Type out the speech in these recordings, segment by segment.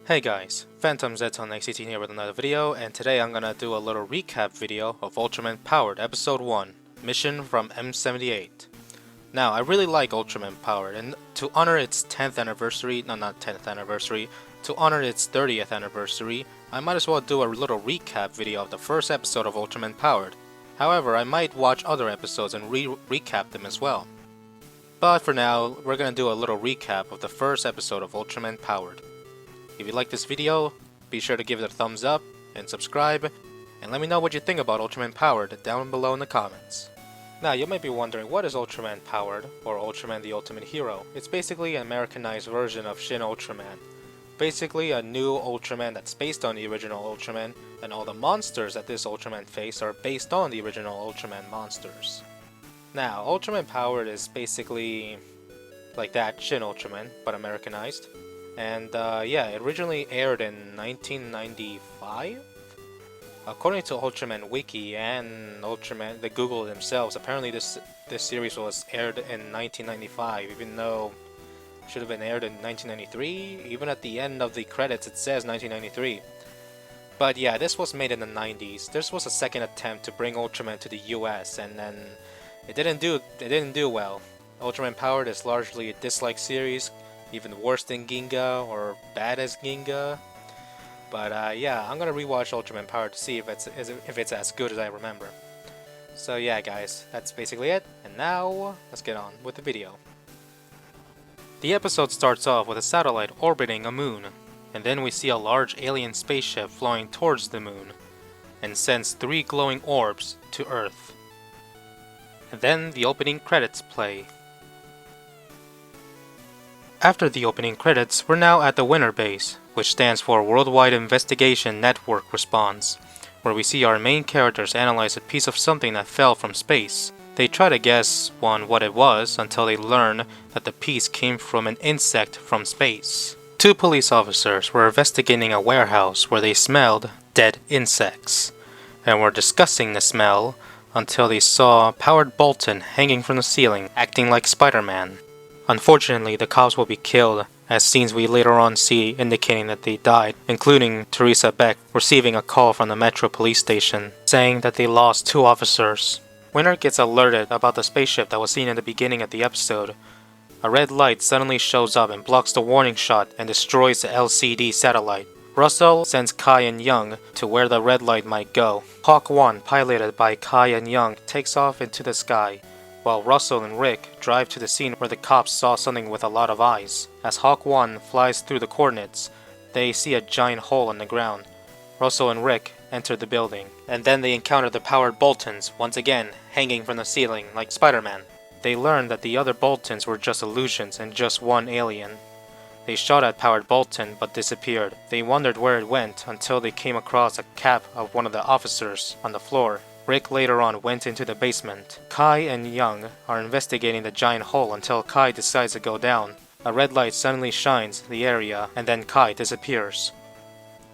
Hey guys, Phantom Zeton XCT here with another video, and today I'm gonna do a little recap video of Ultraman Powered Episode 1, Mission from M78. Now, I really like Ultraman Powered, and to honor its 10th anniversary, no not 10th anniversary, to honor its 30th anniversary, I might as well do a little recap video of the first episode of Ultraman Powered. However, I might watch other episodes and recap them as well. But for now, we're gonna do a little recap of the first episode of Ultraman Powered. If you like this video, be sure to give it a thumbs up and subscribe, and let me know what you think about Ultraman Powered down below in the comments. Now, you might be wondering, what is Ultraman Powered, or Ultraman the Ultimate Hero? It's basically an Americanized version of Shin Ultraman. Basically a new Ultraman that's based on the original Ultraman, and all the monsters that this Ultraman face are based on the original Ultraman monsters. Now, Ultraman Powered is basically like that Shin Ultraman, but Americanized. And yeah, it originally aired in 1995? According to Ultraman Wiki and Ultraman, the Google themselves, apparently this series was aired in 1995, even though it should have been aired in 1993. Even at the end of the credits it says 1993. But yeah, this was made in the 90s. This was a second attempt to bring Ultraman to the US, and then it didn't do well. Ultraman Powered is largely a dislike series, even worse than Ginga or bad as Ginga. But yeah, I'm gonna rewatch Ultraman Powered to see if it's as good as I remember. So yeah guys, that's basically it, and now let's get on with the video. The episode starts off with a satellite orbiting a moon, and then we see a large alien spaceship flying towards the moon, and sends 3 glowing orbs to Earth. And then the opening credits play. After the opening credits, we're now at the Winner Base, which stands for Worldwide Investigation Network Response, where we see our main characters analyze a piece of something that fell from space. They try to guess what it was until they learn that the piece came from an insect from space. 2 police officers were investigating a warehouse where they smelled dead insects, and were discussing the smell until they saw Powered Bolton hanging from the ceiling, acting like Spider-Man. Unfortunately, the cops will be killed, as scenes we later on see indicating that they died, including Teresa Beck receiving a call from the Metro police station saying that they lost 2 officers. Winner gets alerted about the spaceship that was seen in the beginning of the episode. A red light suddenly shows up and blocks the warning shot and destroys the LCD satellite. Russell sends Kai and Young to where the red light might go. Hawk 1, piloted by Kai and Young, takes off into the sky, while Russell and Rick drive to the scene where the cops saw something with a lot of eyes. As Hawk 1 flies through the coordinates, they see a giant hole in the ground. Russell and Rick enter the building, and then they encounter the Powered Boltons, once again hanging from the ceiling like Spider-Man. They learn that the other Boltons were just illusions and just one alien. They shot at Powered Bolton but disappeared. They wondered where it went until they came across a cap of one of the officers on the floor. Rick later on went into the basement. Kai and Young are investigating the giant hole until Kai decides to go down. A red light suddenly shines the area, and then Kai disappears.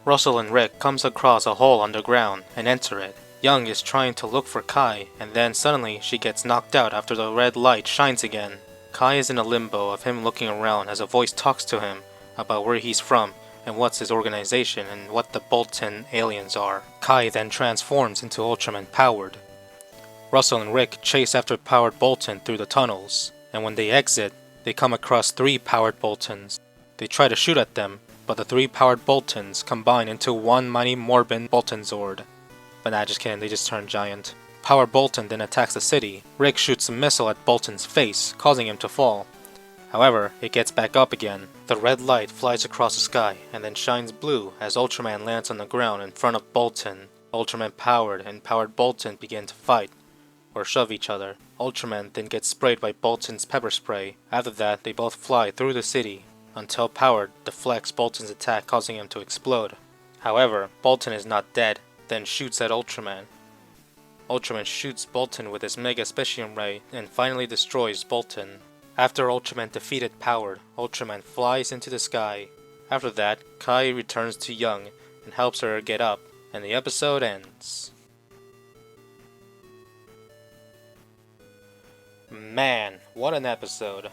Russell and Rick comes across a hole underground and enter it. Young is trying to look for Kai, and then suddenly she gets knocked out after the red light shines again. Kai is in a limbo of him looking around as a voice talks to him about where he's from and what's his organization and what the Bolton aliens are. Kai then transforms into Ultraman Powered. Russell and Rick chase after Powered Bolton through the tunnels, and when they exit, they come across 3 Powered Boltons. They try to shoot at them, but the 3 Powered Boltons combine into one mighty Morbin Bolton Zord. But nah, just kidding, they just turn giant. Powered Bolton then attacks the city. Rick shoots a missile at Bolton's face, causing him to fall. However, it gets back up again. The red light flies across the sky and then shines blue as Ultraman lands on the ground in front of Bolton. Ultraman Powered and Powered Bolton begin to fight, or shove each other. Ultraman then gets sprayed by Bolton's pepper spray. After that, they both fly through the city, until Powered deflects Bolton's attack, causing him to explode. However, Bolton is not dead, then shoots at Ultraman. Ultraman shoots Bolton with his Mega Specium Ray and finally destroys Bolton. After Ultraman defeated Powered, Ultraman flies into the sky. After that, Kai returns to Young and helps her get up, and the episode ends. Man, what an episode.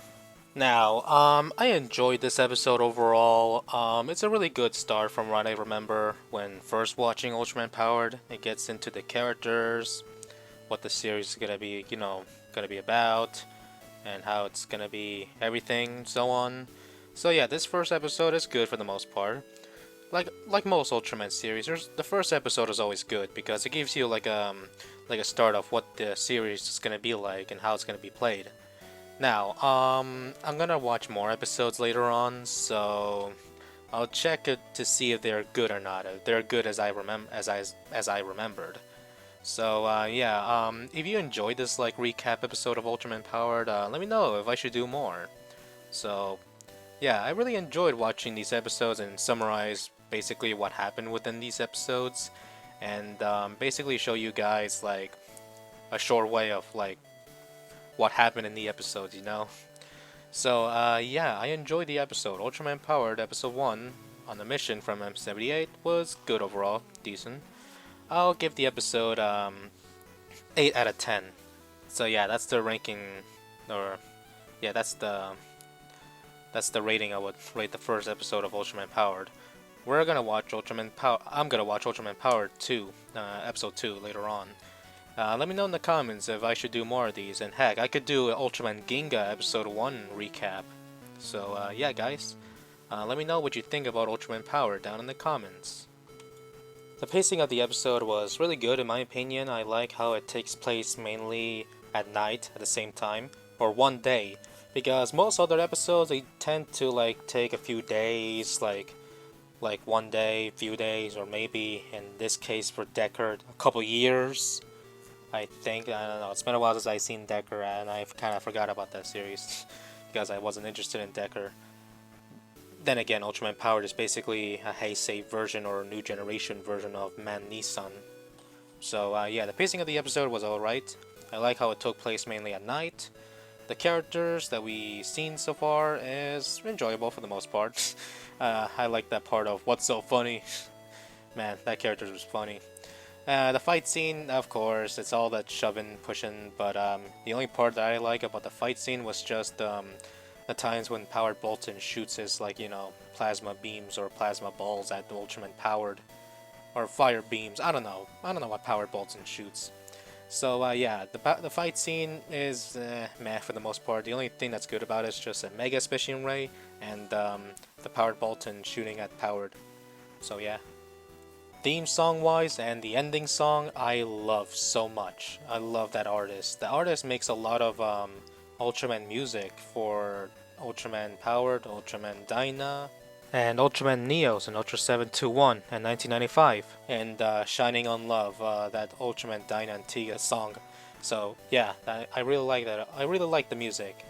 Now, I enjoyed this episode overall. It's a really good start from what I remember when first watching Ultraman Powered. It gets into the characters, what the series is gonna be, gonna be about, and how it's gonna be everything, so on. So yeah, this first episode is good for the most part. Like most Ultraman series, the first episode is always good because it gives you like a start of what the series is gonna be like and how it's gonna be played. Now, I'm gonna watch more episodes later on, so I'll check it to see if they're good or not. If they're good as I remembered. So yeah, if you enjoyed this like recap episode of Ultraman Powered, let me know if I should do more. So yeah, I really enjoyed watching these episodes and summarize basically what happened within these episodes, and basically show you guys like a short way of like what happened in the episodes, you know. So yeah, I enjoyed the episode. Ultraman Powered episode 1 on the mission from M78 was good overall, decent. I'll give the episode 8 out of 10. So yeah, that's the ranking, or yeah, that's the rating I would rate the first episode of Ultraman Powered. We're gonna watch Ultraman Power. I'm gonna watch Ultraman Powered 2, episode 2 later on. Let me know in the comments if I should do more of these, and heck, I could do Ultraman Ginga episode 1 recap. So yeah, guys, let me know what you think about Ultraman Power down in the comments. The pacing of the episode was really good in my opinion. I like how it takes place mainly at night at the same time, or one day, because most other episodes they tend to like take a few days, like one day, few days, or maybe in this case for Decker, a couple years. I think, I don't know, it's been a while since I've seen Decker and I've kind of forgot about that series because I wasn't interested in Decker. Then again, Ultraman Powered is basically a Heisei version or a new generation version of Man Nissan. So yeah, the pacing of the episode was alright. I like how it took place mainly at night. The characters that we've seen so far is enjoyable for the most part. I like that part of what's so funny. Man, that character was funny. The fight scene, of course, it's all that shoving, pushing, but the only part that I like about the fight scene was just the times when Powered Bolton shoots his, like, plasma beams or plasma balls at the Ultraman Powered. Or fire beams, I don't know. I don't know what Powered Bolton shoots. So yeah, the fight scene is meh for the most part. The only thing that's good about it is just a Mega Specium Ray and the Powered Bolton shooting at Powered. So yeah. Theme song wise and the ending song I love so much. I love that artist. The artist makes a lot of Ultraman music for Ultraman Powered, Ultraman Dyna, and Ultraman Neos in Ultra 721 and 1995, and Shining on Love, that Ultraman Dyna Antigua song. So yeah, I really like that. I really like the music.